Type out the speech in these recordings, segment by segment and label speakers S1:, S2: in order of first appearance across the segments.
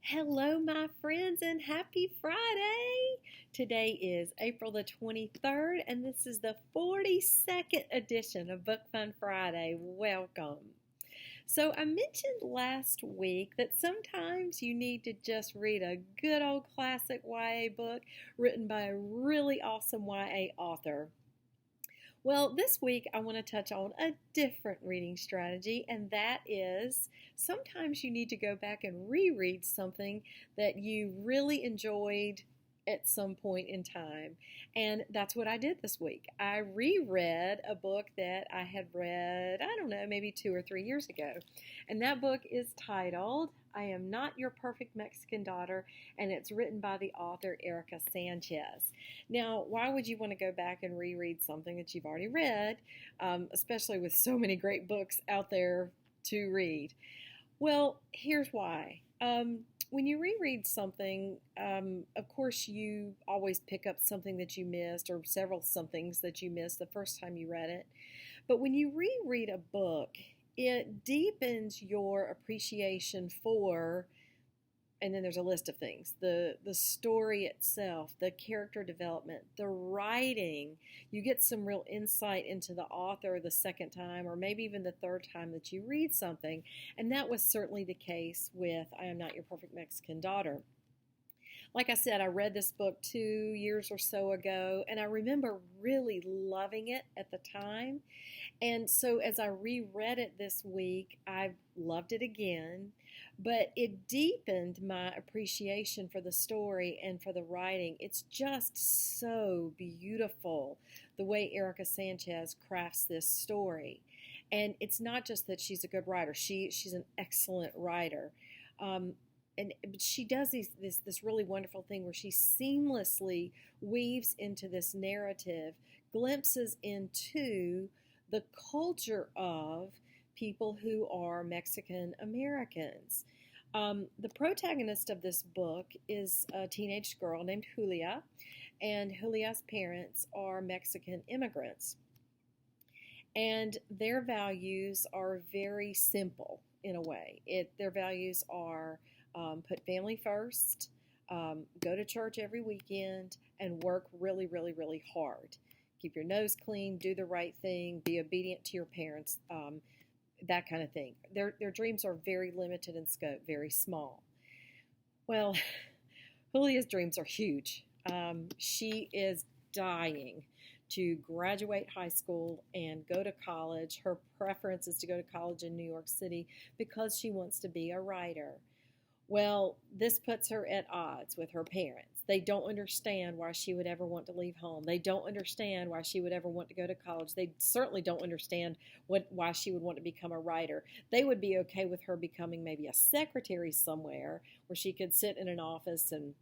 S1: Hello, my friends, and happy Friday! Today is April the 23rd, and this is the 42nd edition of Book Fun Friday. Welcome. So, I mentioned last week that sometimes you need to just read a good old classic YA book written by a really awesome YA author. Well, this week I want to touch on a different reading strategy, and that is sometimes you need to go back and reread something that you really enjoyed at some point in time. And that's what I did this week. I reread a book that I had read, I don't know, maybe 2 or 3 years ago. And that book is titled I Am Not Your Perfect Mexican Daughter, and it's written by the author Erika Sanchez. Now, why would you want to go back and reread something that you've already read, especially with so many great books out there to read? Well, here's why. When you reread something, of course, you always pick up something that you missed or several somethings that you missed the first time you read it. But when you reread a book, it deepens your appreciation for, and then there's a list of things, the story itself, the character development, the writing. You get some real insight into the author the second time or maybe even the third time that you read something. And that was certainly the case with I Am Not Your Perfect Mexican Daughter. Like I said, I read this book 2 years or so ago, and I remember really loving it at the time. And so as I reread it this week, I loved it again, but it deepened my appreciation for the story and for the writing. It's just so beautiful the way Erika Sanchez crafts this story. And it's not just that she's a good writer. She's an excellent writer. And she does this really wonderful thing where she seamlessly weaves into this narrative glimpses into the culture of people who are Mexican Americans. The protagonist of this book is a teenage girl named Julia, and Julia's parents are Mexican immigrants. And their values are very simple in a way. Their values are put family first, go to church every weekend, and work really, really, really hard. Keep your nose clean, do the right thing, be obedient to your parents, that kind of thing. Their dreams are very limited in scope, very small. Well, Julia's dreams are huge. She is dying to graduate high school and go to college. Her preference is to go to college in New York City because she wants to be a writer. Well, this puts her at odds with her parents. They don't understand why she would ever want to leave home. They don't understand why she would ever want to go to college. They certainly don't understand why she would want to become a writer. They would be okay with her becoming maybe a secretary somewhere where she could sit in an office and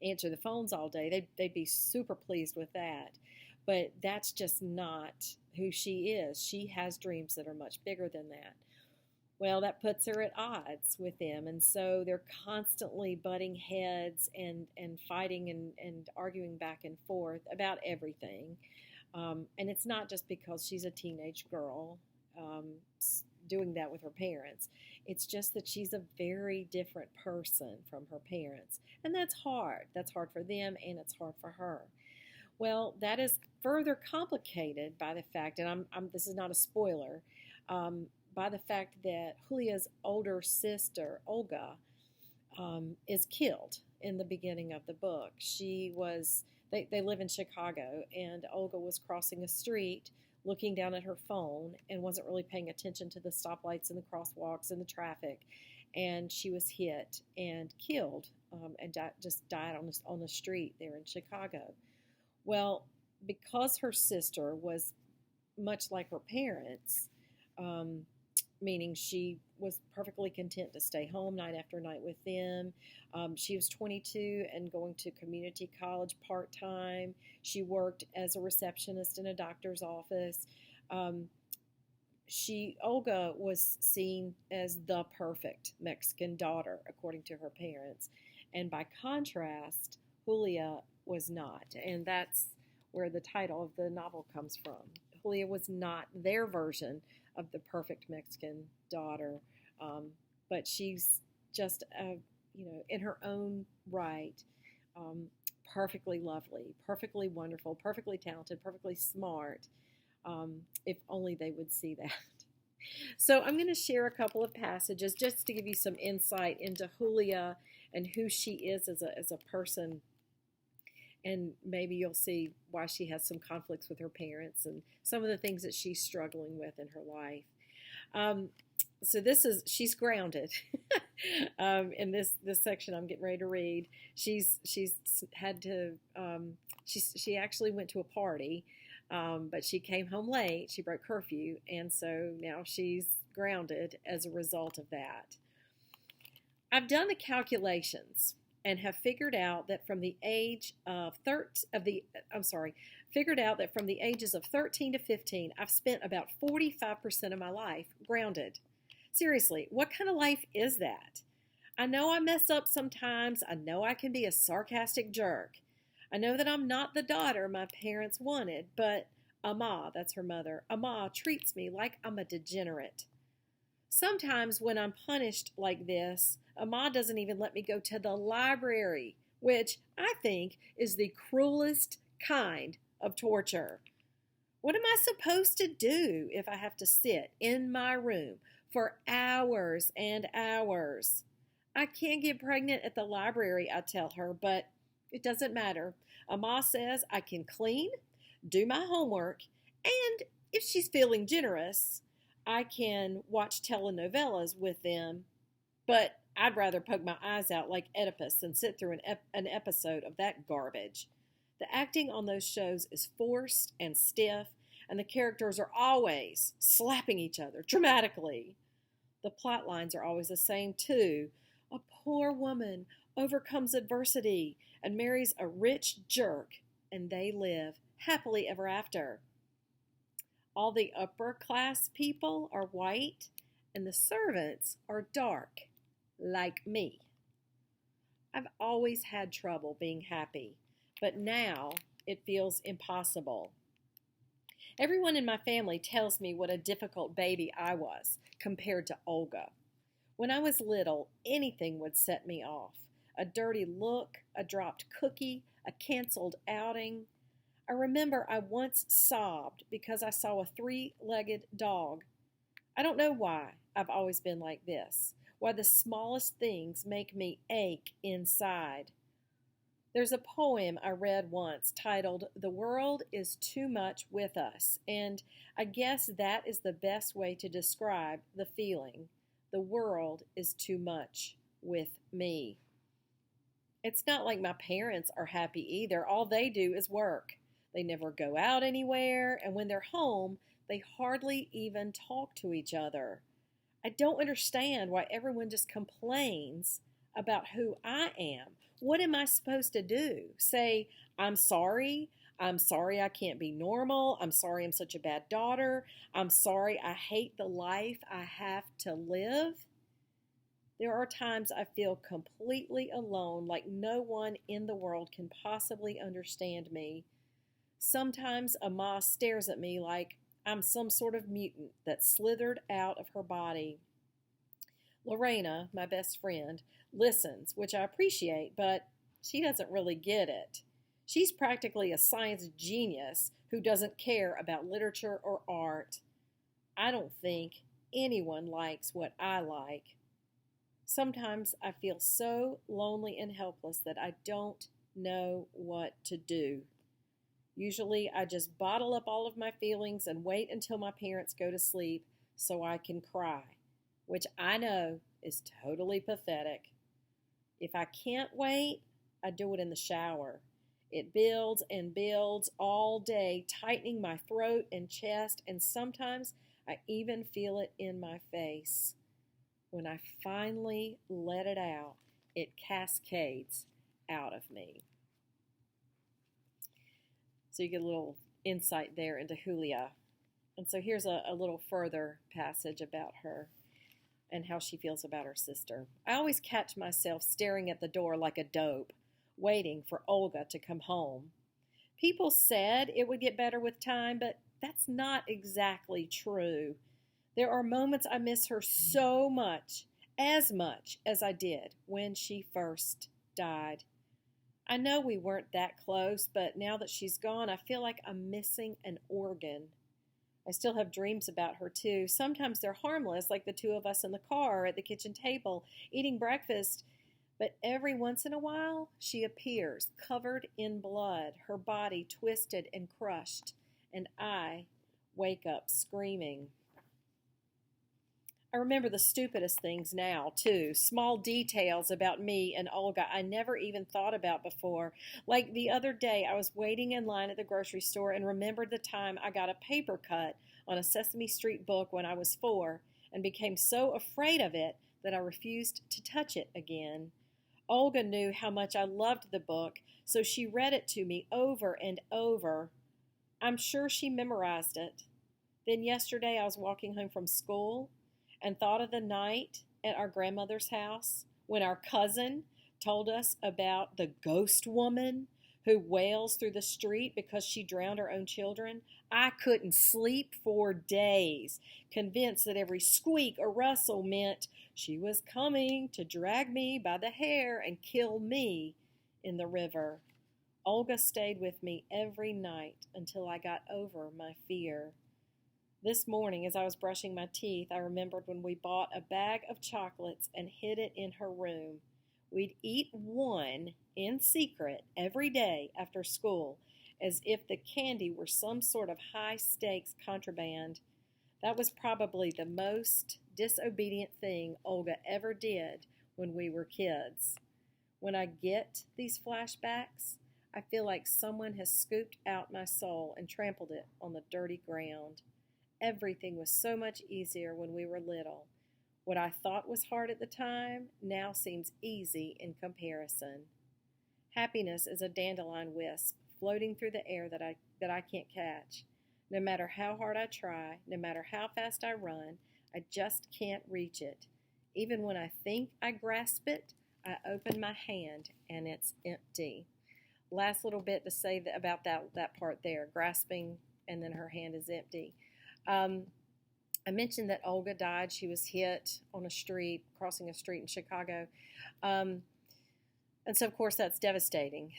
S1: answer the phones all day. They'd be super pleased with that. But that's just not who she is. She has dreams that are much bigger than that. Well, that puts her at odds with them, and so they're constantly butting heads and fighting and arguing back and forth about everything. And it's not just because she's a teenage girl doing that with her parents. It's just that she's a very different person from her parents, and that's hard. That's hard for them, and it's hard for her. Well, that is further complicated by the fact, and this is not a spoiler, by the fact that Julia's older sister, Olga, is killed in the beginning of the book. They live in Chicago, and Olga was crossing a street looking down at her phone and wasn't really paying attention to the stoplights and the crosswalks and the traffic. And she was hit and killed and just died on the street there in Chicago. Well, because her sister was much like her parents, meaning she was perfectly content to stay home night after night with them. She was 22 and going to community college part-time. She worked as a receptionist in a doctor's office. Olga was seen as the perfect Mexican daughter, according to her parents. And by contrast, Julia was not. And that's where the title of the novel comes from. Julia was not their version of the perfect Mexican daughter, but she's just in her own right, um, perfectly lovely, perfectly wonderful, perfectly talented, perfectly smart. If only they would see that. So I'm going to share a couple of passages just to give you some insight into Julia and who she is as a person. And maybe you'll see why she has some conflicts with her parents and some of the things that she's struggling with in her life. Um, so she's grounded. In this section I'm getting ready to read, she's had to she actually went to a party, but she came home late. She broke curfew, and so now she's grounded as a result of that. I've done the calculations and have figured out that from the age of figured out that from the ages of 13 to 15, I've spent about 45% of my life grounded. Seriously, what kind of life is that? I know I mess up sometimes. I know I can be a sarcastic jerk. I know that I'm not the daughter my parents wanted, but Ama, that's her mother, Ama treats me like I'm a degenerate. Sometimes when I'm punished like this, Ama doesn't even let me go to the library, which I think is the cruelest kind of torture. What am I supposed to do if I have to sit in my room for hours and hours? I can't get pregnant at the library, I tell her, but it doesn't matter. Ama says I can clean, do my homework, and if she's feeling generous, I can watch telenovelas with them, but I'd rather poke my eyes out like Oedipus than sit through an episode of that garbage. The acting on those shows is forced and stiff, and the characters are always slapping each other dramatically. The plot lines are always the same, too. A poor woman overcomes adversity and marries a rich jerk, and they live happily ever after. All the upper class people are white, and the servants are dark, like me. I've always had trouble being happy, but now it feels impossible. Everyone in my family tells me what a difficult baby I was compared to Olga. When I was little, anything would set me off. A dirty look, a dropped cookie, a canceled outing. I remember I once sobbed because I saw a three-legged dog. I don't know why I've always been like this, why the smallest things make me ache inside. There's a poem I read once titled, "The World is Too Much with Us," and I guess that is the best way to describe the feeling. The world is too much with me. It's not like my parents are happy either. All they do is work. They never go out anywhere, and when they're home, they hardly even talk to each other. I don't understand why everyone just complains about who I am. What am I supposed to do? Say, I'm sorry I can't be normal. I'm sorry I'm such a bad daughter. I'm sorry I hate the life I have to live. There are times I feel completely alone, like no one in the world can possibly understand me. Sometimes Ama stares at me like I'm some sort of mutant that slithered out of her body. Lorena, my best friend, listens, which I appreciate, but she doesn't really get it. She's practically a science genius who doesn't care about literature or art. I don't think anyone likes what I like. Sometimes I feel so lonely and helpless that I don't know what to do. Usually I just bottle up all of my feelings and wait until my parents go to sleep so I can cry, which I know is totally pathetic. If I can't wait, I do it in the shower. It builds and builds all day, tightening my throat and chest, and sometimes I even feel it in my face. When I finally let it out, it cascades out of me. So you get a little insight there into Julia. And so here's a little further passage about her and how she feels about her sister. I always catch myself staring at the door like a dope, waiting for Olga to come home. People said it would get better with time, but that's not exactly true. There are moments I miss her so much, as much as I did when she first died. I know we weren't that close, but now that she's gone, I feel like I'm missing an organ. I still have dreams about her, too. Sometimes they're harmless, like the two of us in the car or at the kitchen table eating breakfast. But every once in a while, she appears, covered in blood, her body twisted and crushed, and I wake up screaming. I remember the stupidest things now, too. Small details about me and Olga I never even thought about before. Like the other day, I was waiting in line at the grocery store and remembered the time I got a paper cut on a Sesame Street book when I was 4 and became so afraid of it that I refused to touch it again. Olga knew how much I loved the book, so she read it to me over and over. I'm sure she memorized it. Then yesterday I was walking home from school and thought of the night at our grandmother's house when our cousin told us about the ghost woman who wails through the street because she drowned her own children. I couldn't sleep for days, convinced that every squeak or rustle meant she was coming to drag me by the hair and kill me in the river. Olga stayed with me every night until I got over my fear. This morning, as I was brushing my teeth, I remembered when we bought a bag of chocolates and hid it in her room. We'd eat one in secret every day after school, as if the candy were some sort of high-stakes contraband. That was probably the most disobedient thing Olga ever did when we were kids. When I get these flashbacks, I feel like someone has scooped out my soul and trampled it on the dirty ground. Everything was so much easier when we were little. What I thought was hard at the time now seems easy in comparison. Happiness is a dandelion wisp floating through the air that I can't catch. No matter how hard I try, no matter how fast I run, I just can't reach it. Even when I think I grasp it, I open my hand and it's empty. Last little bit to say about that part there, grasping and then her hand is empty. I mentioned that Olga died. She was hit on a street, crossing a street in Chicago. And so, of course, that's devastating.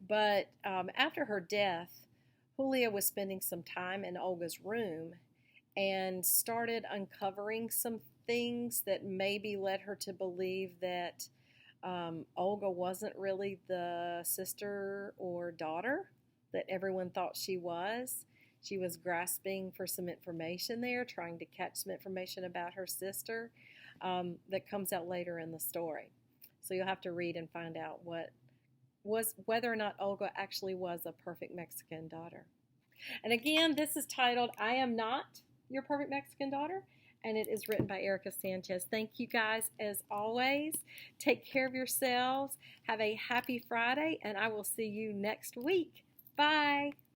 S1: But after her death, Julia was spending some time in Olga's room and started uncovering some things that maybe led her to believe that Olga wasn't really the sister or daughter that everyone thought she was. She was grasping for some information there, trying to catch some information about her sister that comes out later in the story. So you'll have to read and find out whether or not Olga actually was a perfect Mexican daughter. And again, this is titled, I Am Not Your Perfect Mexican Daughter, and it is written by Erika Sanchez. Thank you guys as always. Take care of yourselves. Have a happy Friday, and I will see you next week. Bye.